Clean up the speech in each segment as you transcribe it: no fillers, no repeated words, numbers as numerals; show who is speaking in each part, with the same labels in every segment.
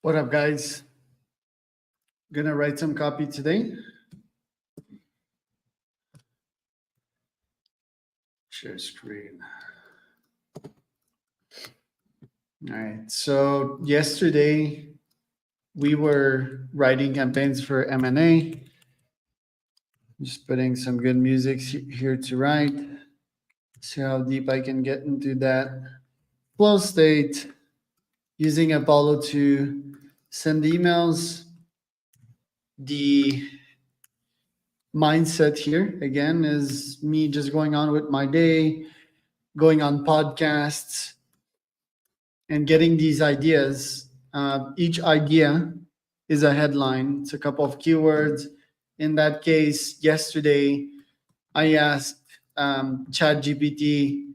Speaker 1: What up, guys? Gonna write some copy today. Share screen. All right. So yesterday we were writing campaigns for M&A. Just putting some good music here to write. See how deep I can get into that flow state. Using Apollo to send emails. The mindset here again is me just going on with my day, going on podcasts, and getting these ideas. Each idea is a headline. It's a couple of keywords. In that case, yesterday I asked ChatGPT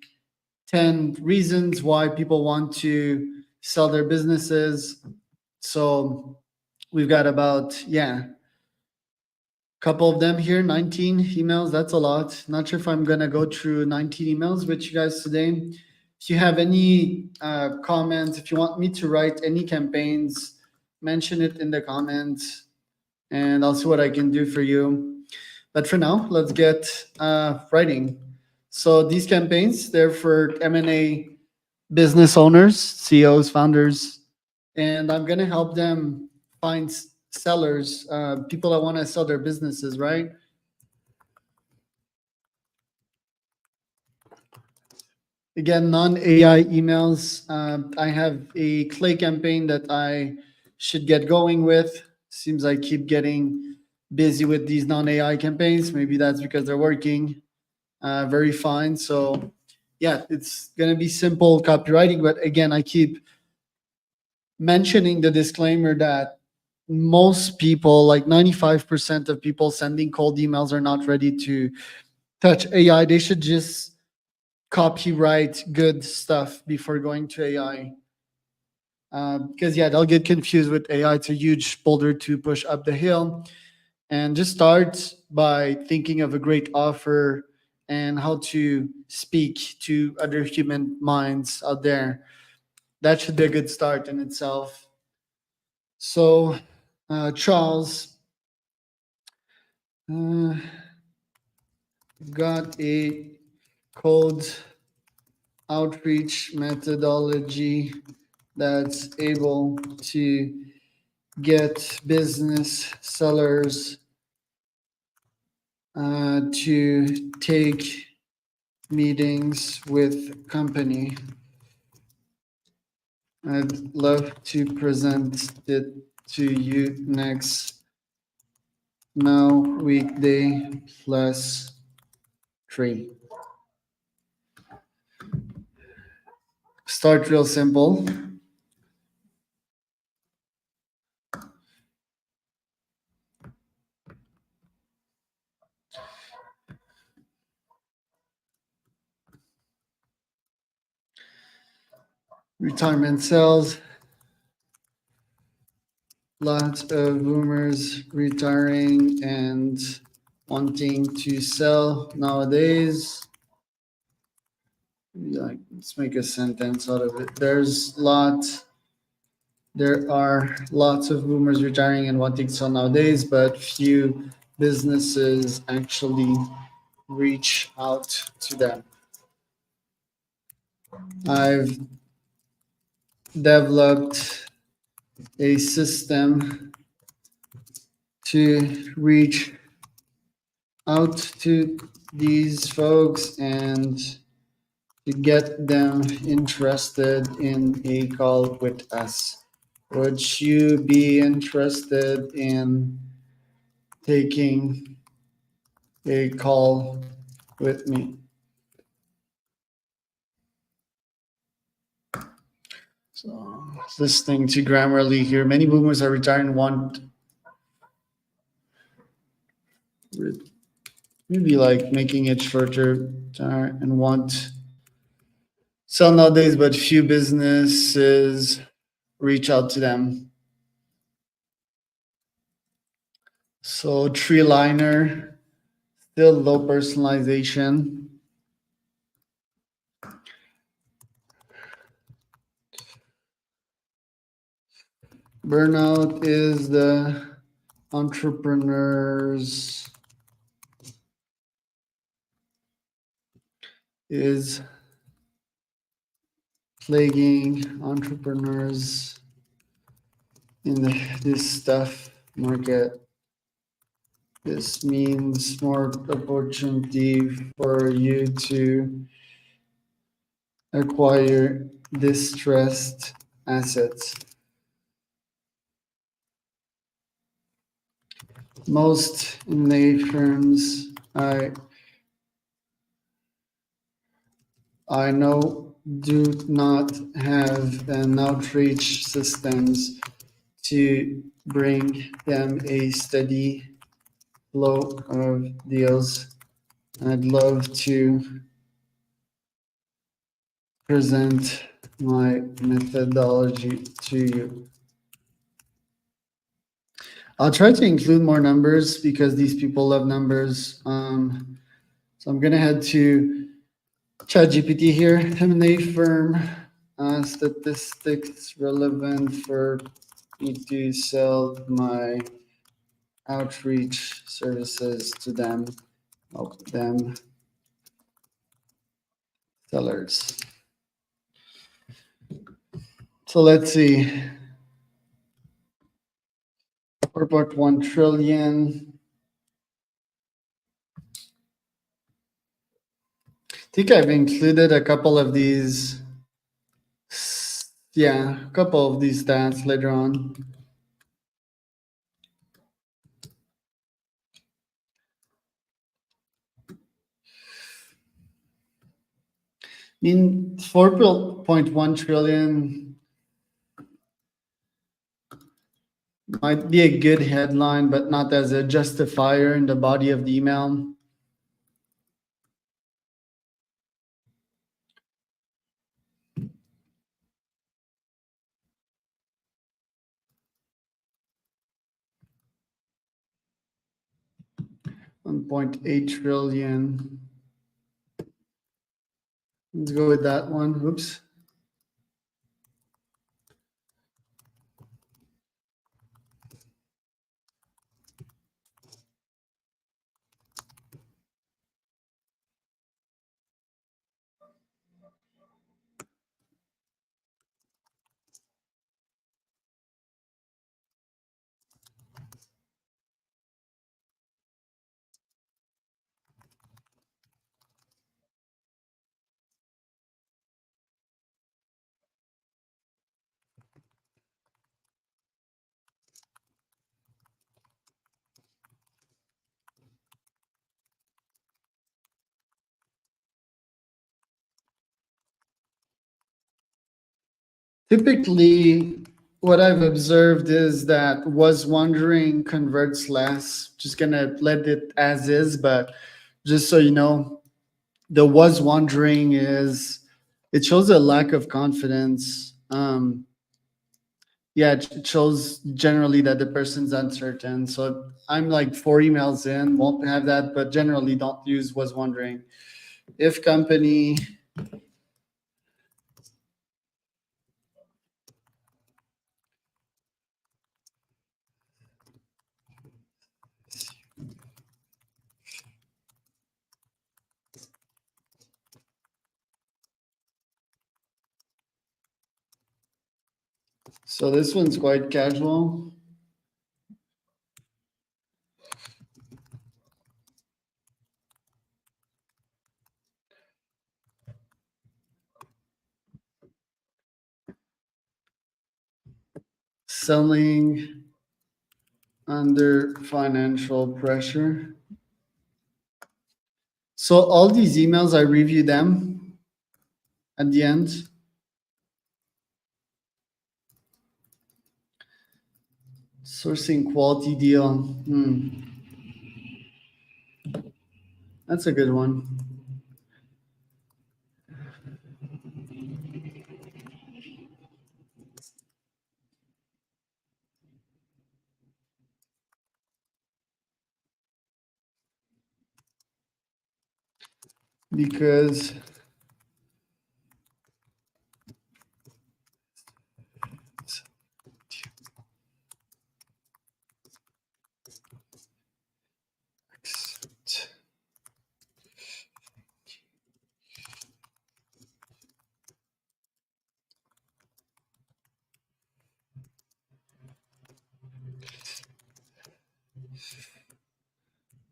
Speaker 1: 10 reasons why people want to sell their businesses. So we've got about couple of them here, 19 emails. That's a lot. Not sure if I'm gonna go through 19 emails with you guys today. If you have any comments, if you want me to write any campaigns, mention it in the comments and I'll see what I can do for you. But for now, let's get writing. So these campaigns, they're for M&A business owners, CEOs, founders, and I'm gonna help them find sellers, people that want to sell their businesses, right? Again, non-AI emails. I have a clay campaign that I should get going with. Seems I keep getting busy with these non-AI campaigns. Maybe that's because they're working very fine. So yeah, it's gonna be simple copywriting, but again, I keep mentioning the disclaimer that most people, like 95% of people sending cold emails, are not ready to touch AI. They should just copyright good stuff before going to AI. Because they'll get confused with AI. It's a huge boulder to push up the hill. And just start by thinking of a great offer and how to speak to other human minds out there. That should be a good start in itself. So, Charles, got a cold outreach methodology that's able to get business sellers to take meetings with company. I'd love to present it to you next now weekday plus 3. Start real simple. Retirement sales. Lots of boomers retiring and wanting to sell nowadays. Let's make a sentence out of it. There are lots of boomers retiring and wanting to sell nowadays, but few businesses actually reach out to them. I've developed a system to reach out to these folks and to get them interested in a call with us. Would you be interested in taking a call with me? So, listening to Grammarly here, many boomers are retiring and want maybe like making it shorter and want sell nowadays, but few businesses reach out to them. So tree liner, still low personalization. Burnout is the entrepreneurs is plaguing entrepreneurs in this stuff market. This means more opportunity for you to acquire distressed assets. Most M&A firms I know do not have an outreach systems to bring them a steady flow of deals. I'd love to present my methodology to you. I'll try to include more numbers because these people love numbers. So I'm gonna head to ChatGPT here. M&A firm statistics relevant for me to sell my outreach services to them, help them sellers. So let's see. 4.1 trillion. I think I've included a couple of these. Yeah, a couple of these stats later on. I mean, 4.1 trillion might be a good headline, but not as a justifier in the body of the email. $1.8 trillion. Let's go with that one. Oops. Typically, what I've observed is that was wondering converts less. Just gonna let it as is, but just so you know, the was wondering is it shows a lack of confidence. Yeah, it shows generally that the person's uncertain. So I'm like 4 emails in, won't have that, but generally don't use was wondering. If company So this one's quite casual. Selling under financial pressure. So all these emails, I review them at the end. Sourcing quality deal. That's a good one. Because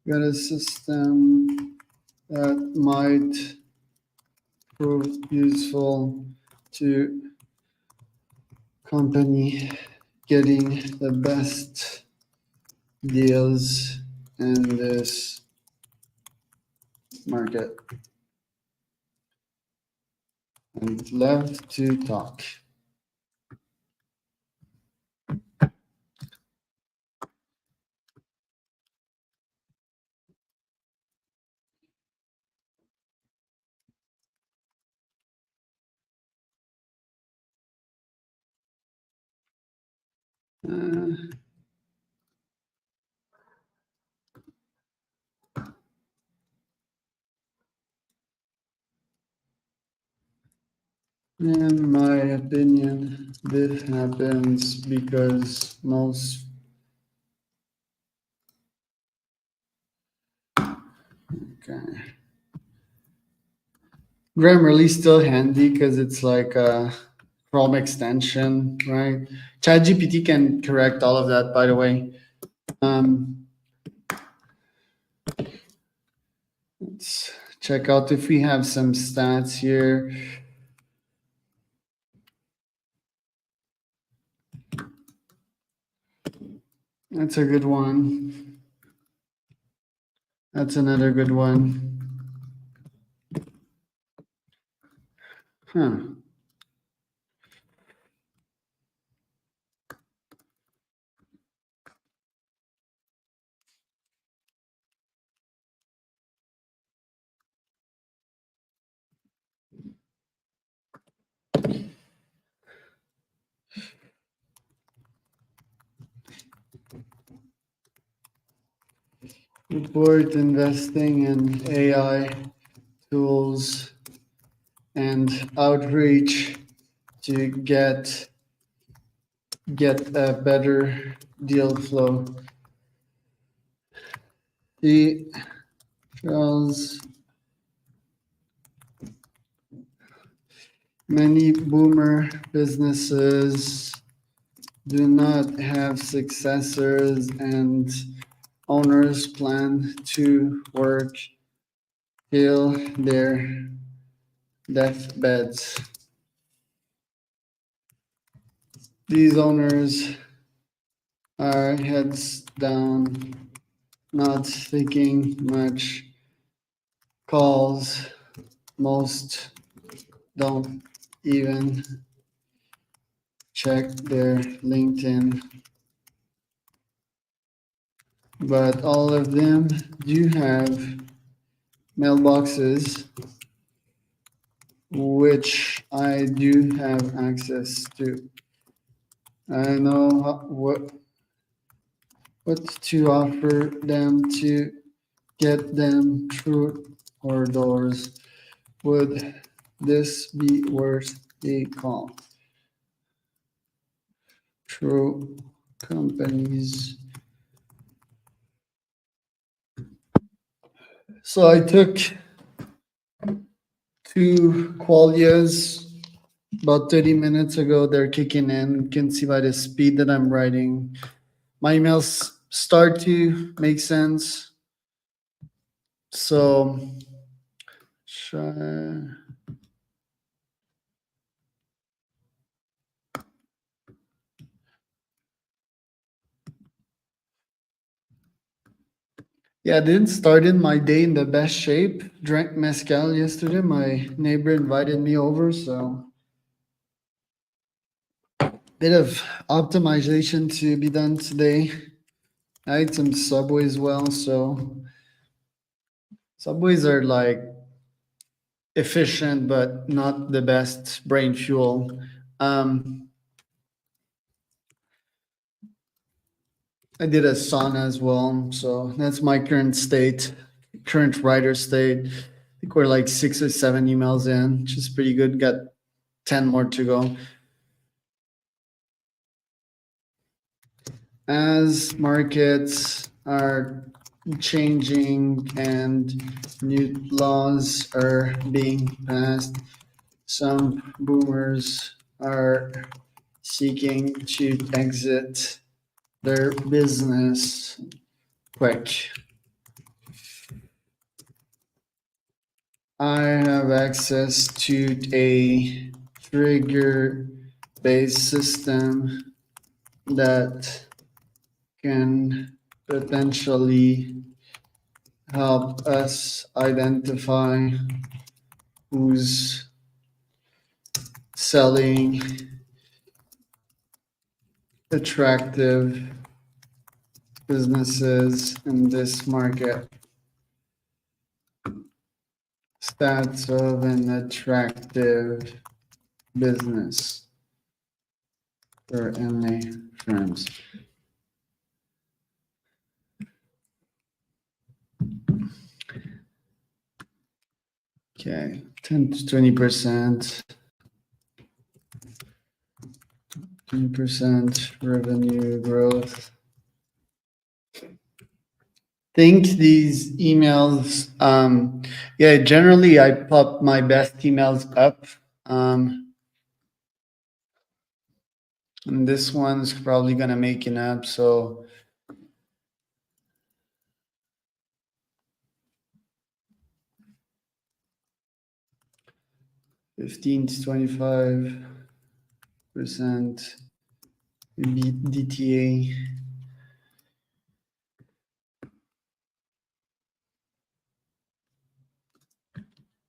Speaker 1: got a system that might prove useful to company getting the best deals in this market. I'd love to talk. Uh, in my opinion, this happens because most. Okay. Grammarly still handy because it's like a Chrome extension, right? ChatGPT can correct all of that, by the way. Um, let's check out if we have some stats here. That's a good one. That's another good one. Huh. Report investing in AI tools and outreach to get a better deal flow. He tells many boomer businesses do not have successors and owners plan to work till their deathbeds. These owners are heads down, not taking much calls. Most don't even check their LinkedIn, but all of them do have mailboxes, which I do have access to. I know what to offer them to get them through our doors. Would this be worth a call? True companies. So I took two qualias about 30 minutes ago. They're kicking in. You can see by the speed that I'm writing. My emails start to make sense. So, try. Yeah, I didn't start in my day in the best shape. Drank mezcal yesterday. My neighbor invited me over, so bit of optimization to be done today. I ate some Subway as well, so Subways are like efficient but not the best brain fuel. Um, I did a sauna as well, so that's my current state, current writer state. I think we're like 6 or 7 emails in, which is pretty good. Got 10 more to go. As markets are changing and new laws are being passed, some boomers are seeking to exit their business. quick. I have access to a trigger-based system that can potentially help us identify who's selling attractive businesses in this market. Stats of an attractive business for MA firms. Okay, 10 to 20%, 20% revenue growth. Think these emails, yeah, generally I pop my best emails up. And this one's probably gonna make an app, so 15 to 25% DTA.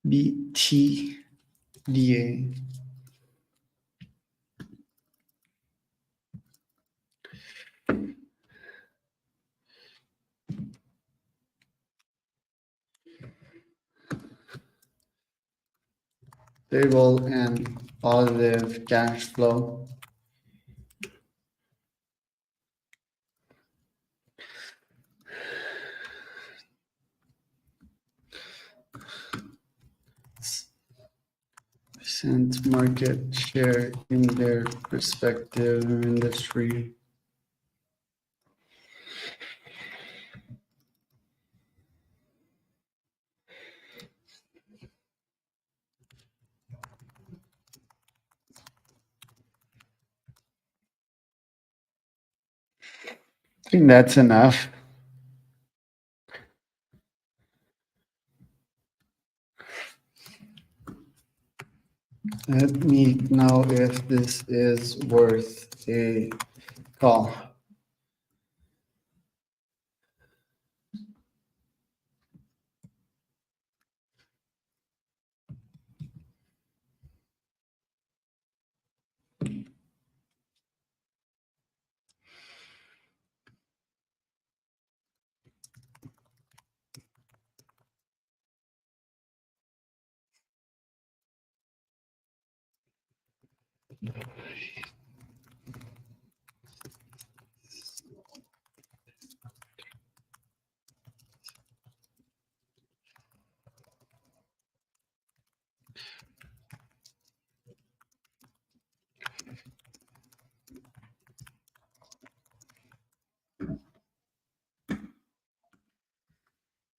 Speaker 1: BTDA. Stable and positive cash flow. Percent market share in their respective industry. I think that's enough. Let me know if this is worth a call.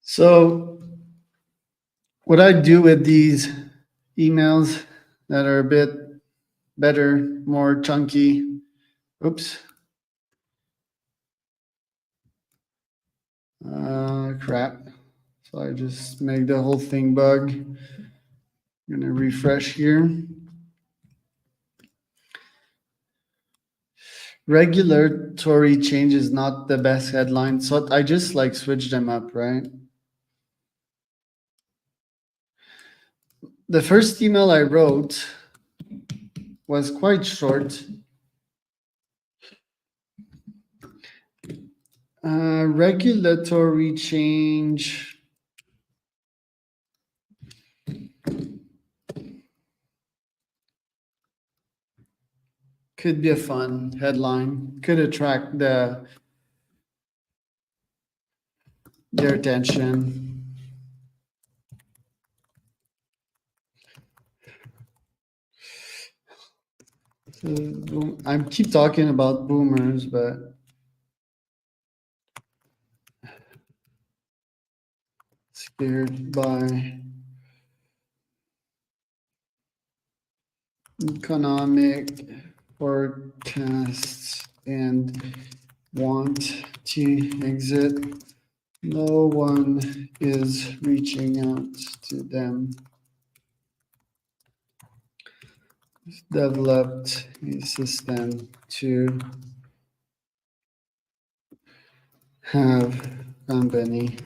Speaker 1: So what I do with these emails that are a bit better, more chunky, oops, crap. So I just make the whole thing bug. I'm gonna refresh here. Regulatory change is not the best headline, so I just like switch them up, right? The first email I wrote was quite short. Regulatory change. Could be a fun headline, could attract their attention. So, I keep talking about boomers, but scared by economic forecasts and want to exit No one is reaching out to them. Developed a system to have company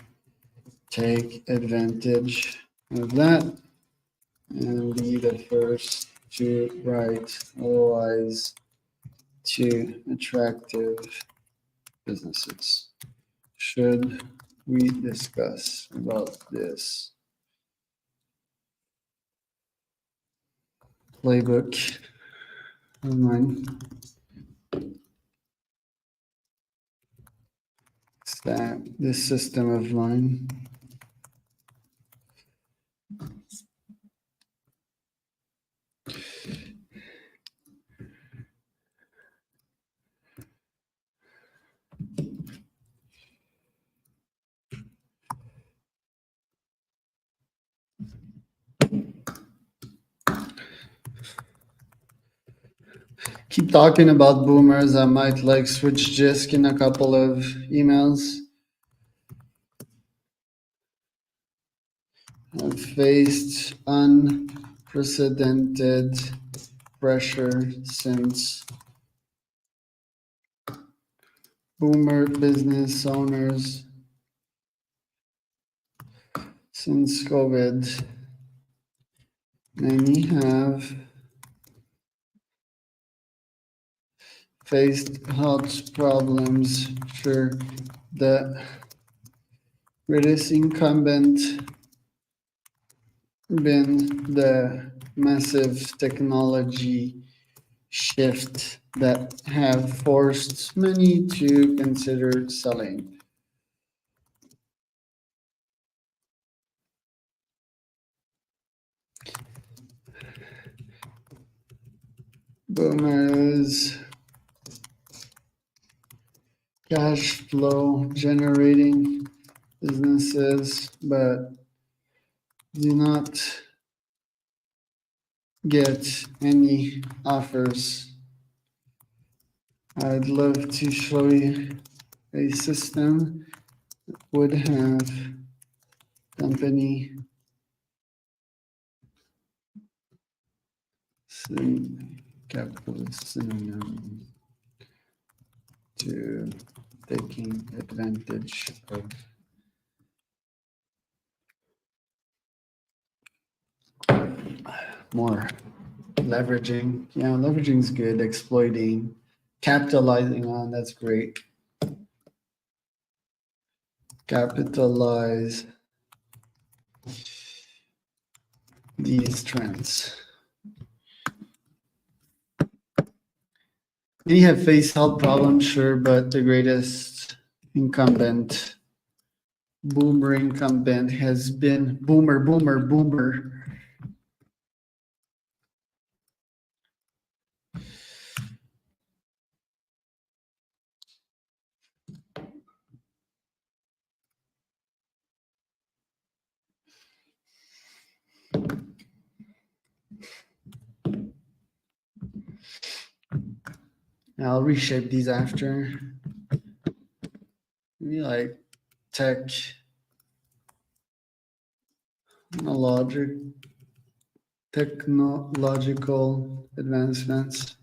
Speaker 1: take advantage of that and be the first to write otherwise to attractive businesses. Should we discuss about this playbook of mine? That this system of mine. Keep talking about boomers. I might like switch Jisk in a couple of emails. I've faced unprecedented pressure since boomer business owners since COVID. Many have faced health problems. Sure, the greatest incumbent been the massive technology shift that have forced many to consider selling. Boomers, cash flow generating businesses, but do not get any offers. I'd love to show you a system that would have company capitalist synonym to taking advantage of more leveraging. Yeah, leveraging is good. Exploiting, capitalizing on, that's great. Capitalize these trends. Many have faced health problems, sure, but the greatest incumbent, boomer incumbent, has been boomer, boomer, boomer. I'll reshape these after. Maybe like logic, technological advancements.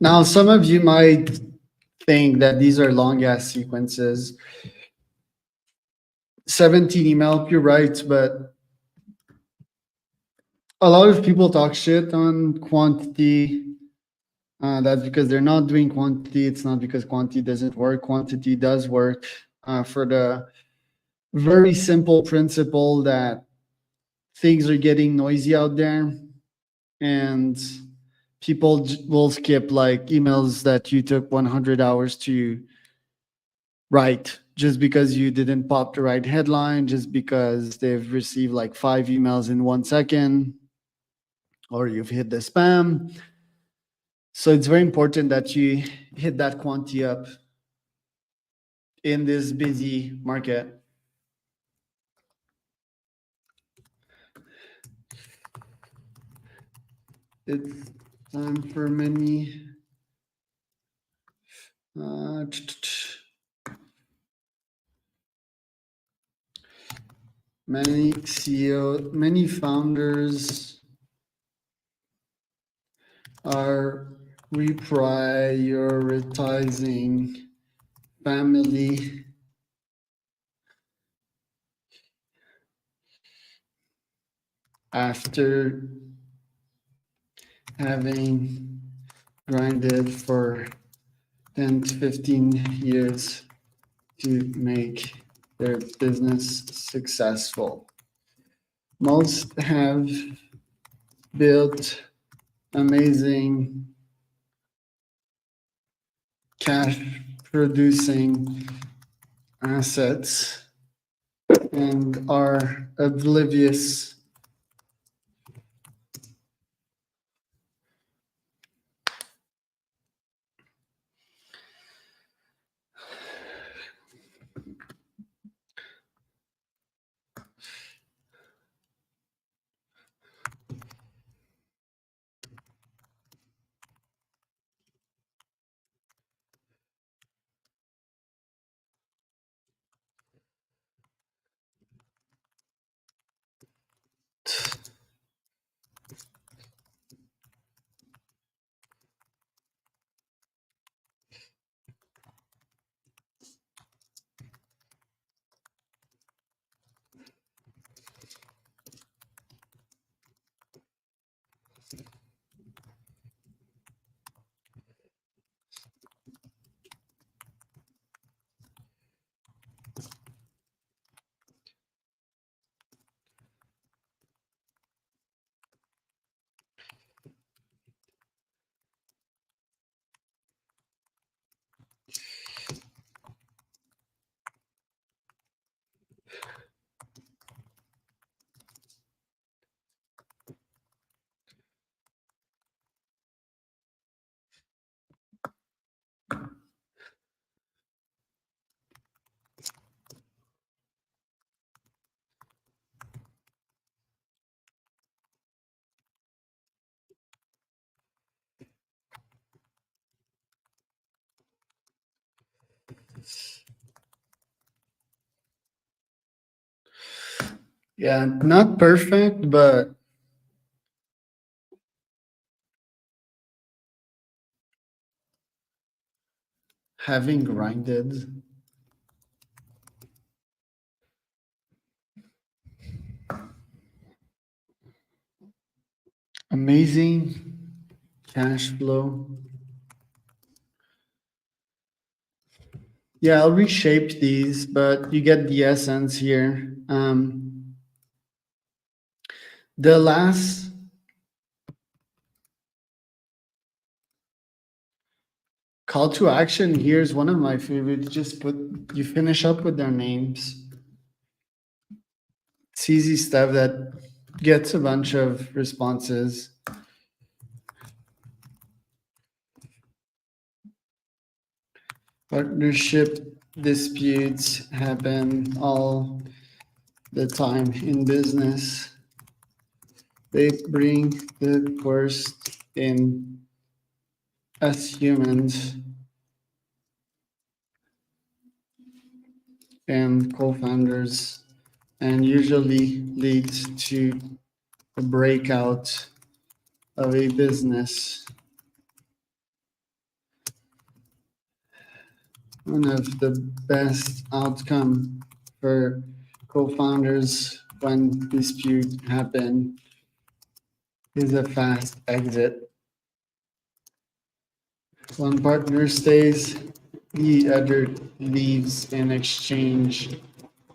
Speaker 1: Now, some of you might think that these are long ass sequences. 17 email, you're right, but a lot of people talk shit on quantity. That's because they're not doing quantity. It's not because quantity doesn't work. Quantity does work for the very simple principle that things are getting noisy out there and people will skip like emails that you took 100 hours to write just because you didn't pop the right headline, just because they've received like 5 emails in 1 second, or you've hit the spam. So it's very important that you hit that quantity up in this busy market. It's time for many Uh, Many CEO, many founders are reprioritizing family after having grinded for 10 to 15 years to make their business successful. Most have built amazing cash producing assets and are oblivious. Yeah, not perfect, but having grinded amazing cash flow. Yeah, I'll reshape these, but you get the essence here. The last call to action here is one of my favorites. Just put, you finish up with their names. It's easy stuff that gets a bunch of responses. Partnership disputes happen all the time in business. They bring the worst in us humans and co-founders, and usually leads to a breakout of a business. One of the best outcome for co-founders when dispute happen is a fast exit. One partner stays, the other leaves in exchange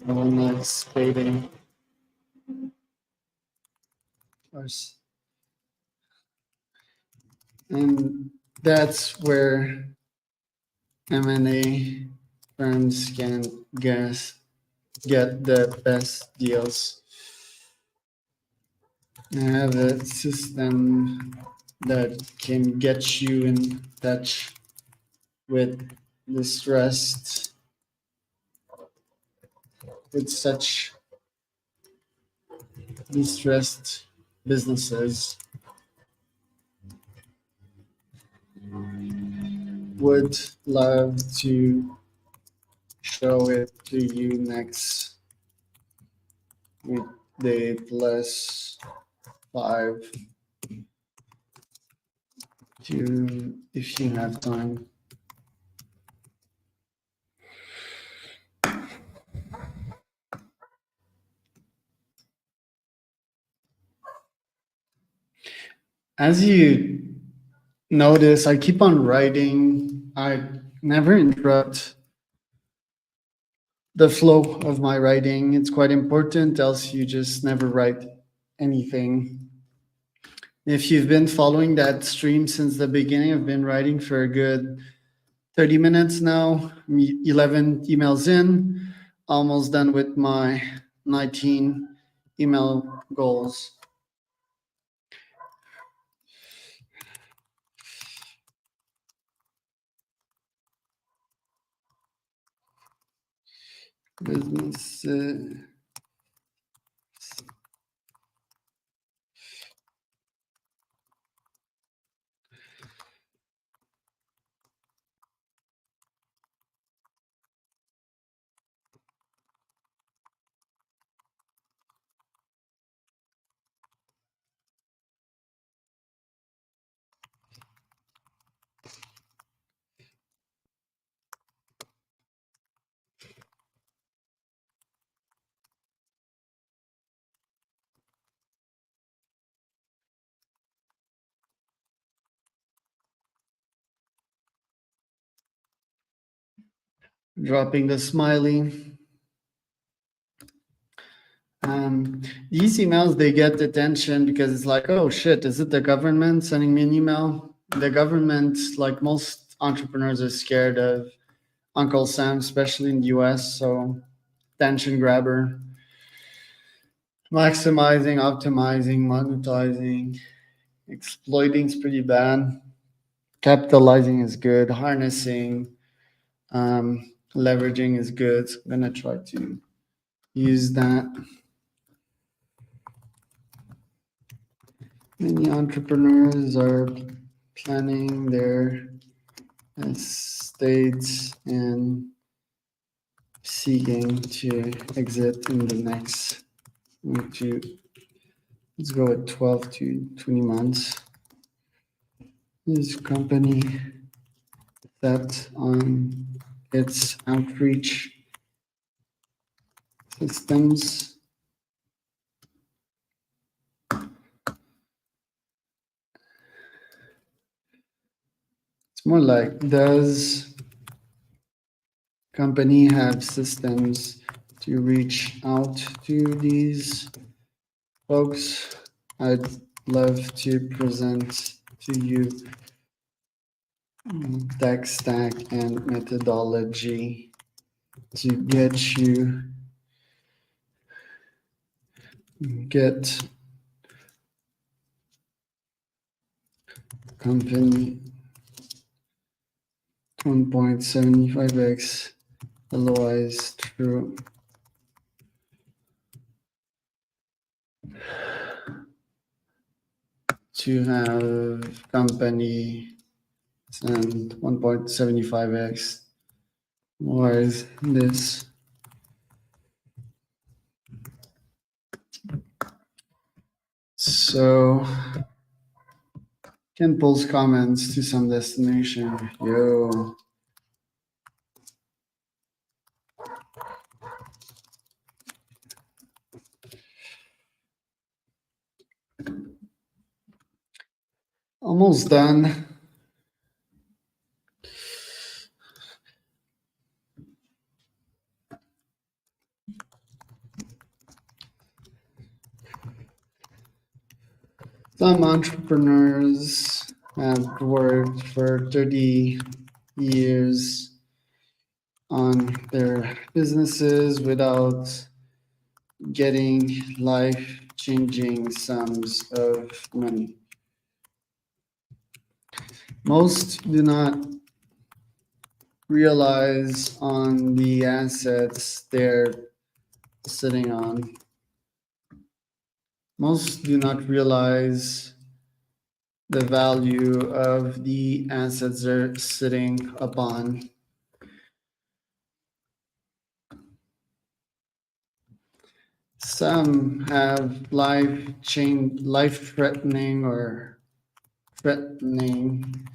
Speaker 1: of a nice payday. And that's where M&A firms can get the best deals. I have a system that can get you in touch with distressed, with such distressed businesses. would love to show it to you next weekday plus 5 to if you have time. As you notice, I keep on writing. I never interrupt the flow of my writing. It's quite important, else you just never write anything. If you've been following that stream since the beginning, I've been writing for a good 30 minutes now. I'm 11 emails in, almost done with my 19 email goals. Business. Dropping the smiley. These emails, they get attention because it's like, oh shit, is it the government sending me an email? The government, like most entrepreneurs, are scared of Uncle Sam, especially in the US. So, attention grabber. Maximizing, optimizing, monetizing, exploiting is pretty bad. Capitalizing is good. Harnessing, leveraging is good. So I'm going to try to use that. Many entrepreneurs are planning their estates and seeking to exit in the next let's go at 12 to 20 months. This company set on its outreach systems. It's more like, does company have systems to reach out to these folks? I'd love to present to you tech stack and methodology to get company 1.75x LOIs through to have company and 1.75x. Why is this? So can post comments to some destination. Yo. Almost done. Some entrepreneurs have worked for 30 years on their businesses without getting life-changing sums of money. Most do not realize on the assets they're sitting on. Most do not realize the value of the assets they're sitting upon. Some have life-threatening or threatening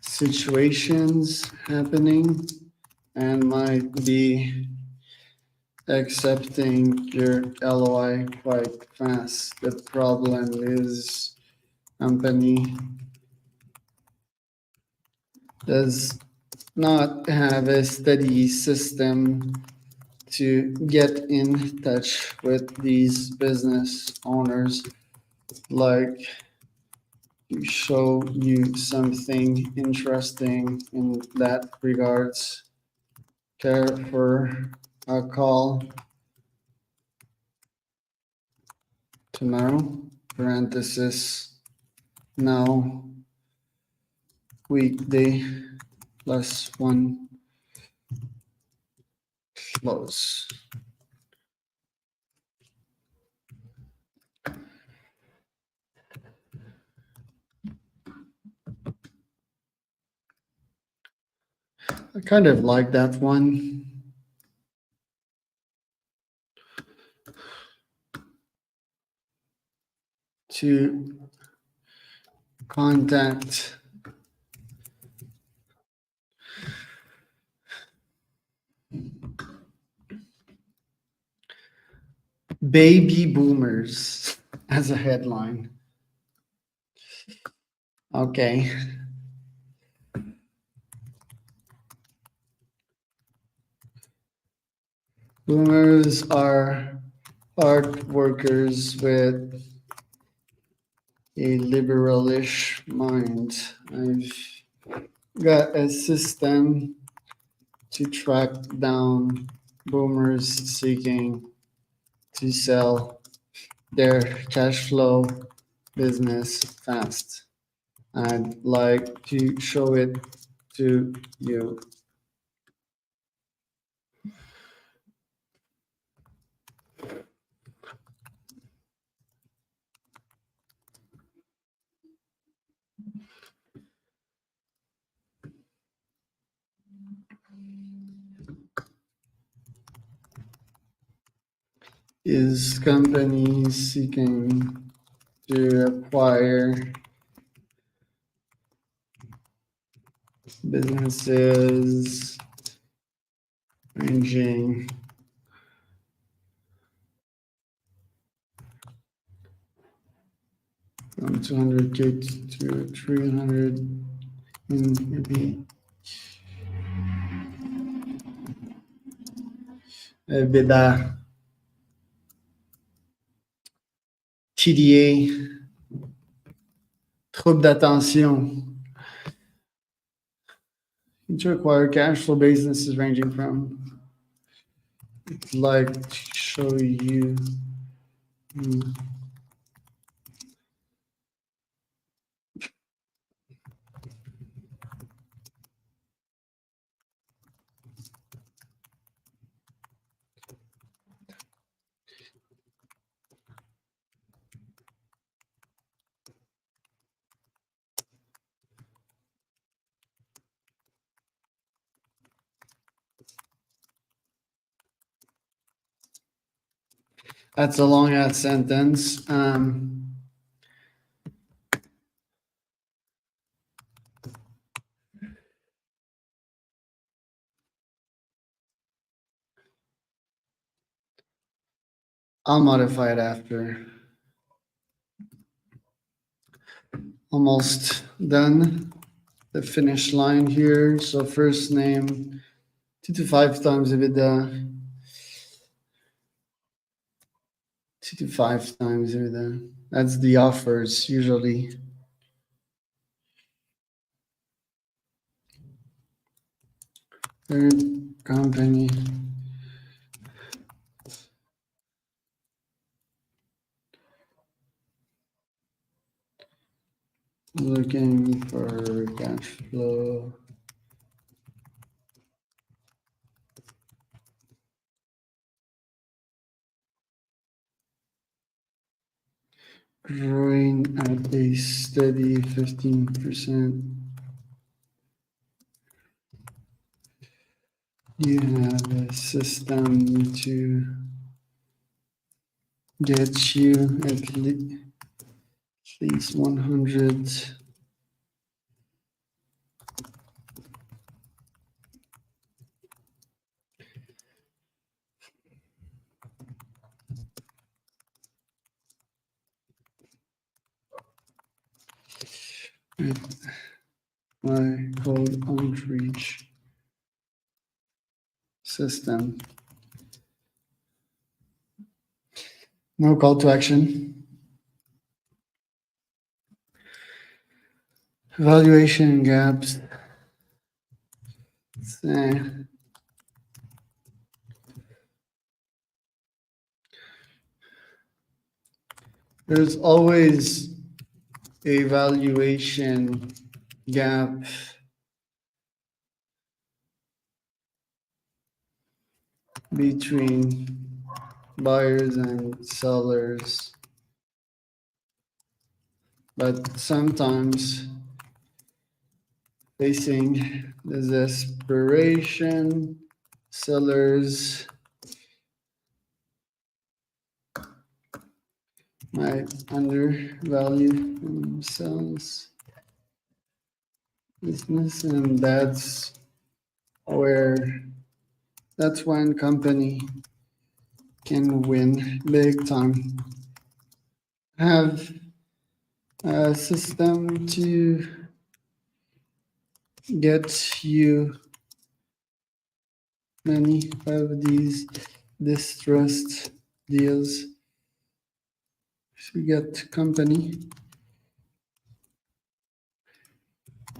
Speaker 1: situations happening and might be accepting your LOI quite fast. The problem is company does not have a steady system to get in touch with these business owners, like to show you something interesting in that regards. Care for a call tomorrow, parenthesis, now weekday +1 close. I kind of like that one. To contact baby boomers as a headline. Okay. Boomers are hard workers with a liberalish mind. I've got a system to track down boomers seeking to sell their cash flow business fast. I'd like to show it to you. Is company seeking to acquire businesses ranging from 200K to 300 in maybe EBITDA, TDA, trouble d'attention. To acquire cash flow businesses ranging from, like to show you. That's a long ass sentence. I'll modify it after. Almost done. The finish line here. So first name, 2 to 5 times EBITDA. 2 to 5 times EBITDA. That's the offers usually. Third company. Looking for cash flow. growing at a steady 15%. You have a system to get you at least 100 my cold outreach system. No call to action. Evaluation gaps. There's always a valuation gap between buyers and sellers, but sometimes facing desperation, sellers might undervalue themselves business, and where that's when company can win big time. Have a system to get you many of these distressed deals. So we get company.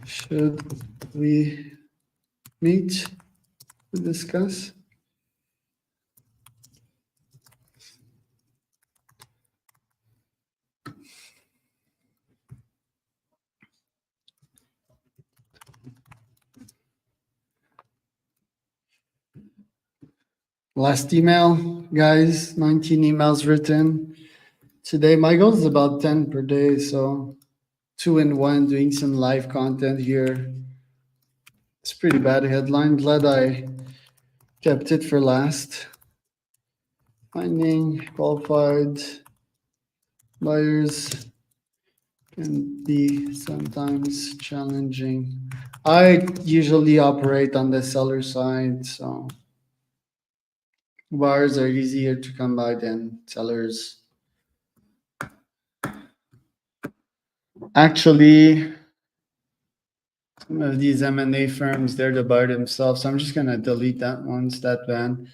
Speaker 1: Should we meet to discuss? Last email, guys, 19 emails written today. My goal is about 10 per day, so 2 in 1, doing some live content here. It's pretty bad headline. Glad I kept it for last. Finding qualified buyers can be sometimes challenging. I usually operate on the seller side, so buyers are easier to come by than sellers. Actually, some of these M&A firms, they're the buyer themselves. So I'm just gonna delete that one, stat van.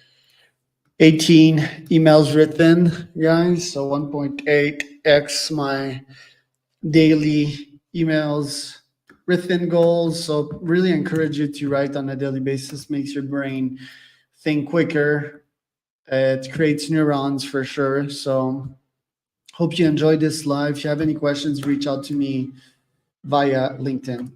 Speaker 1: 18 emails written, guys. So 1.8x my daily emails written goals. So really encourage you to write on a daily basis. Makes your brain think quicker. It creates neurons for sure. So hope you enjoyed this live. If you have any questions, reach out to me via LinkedIn.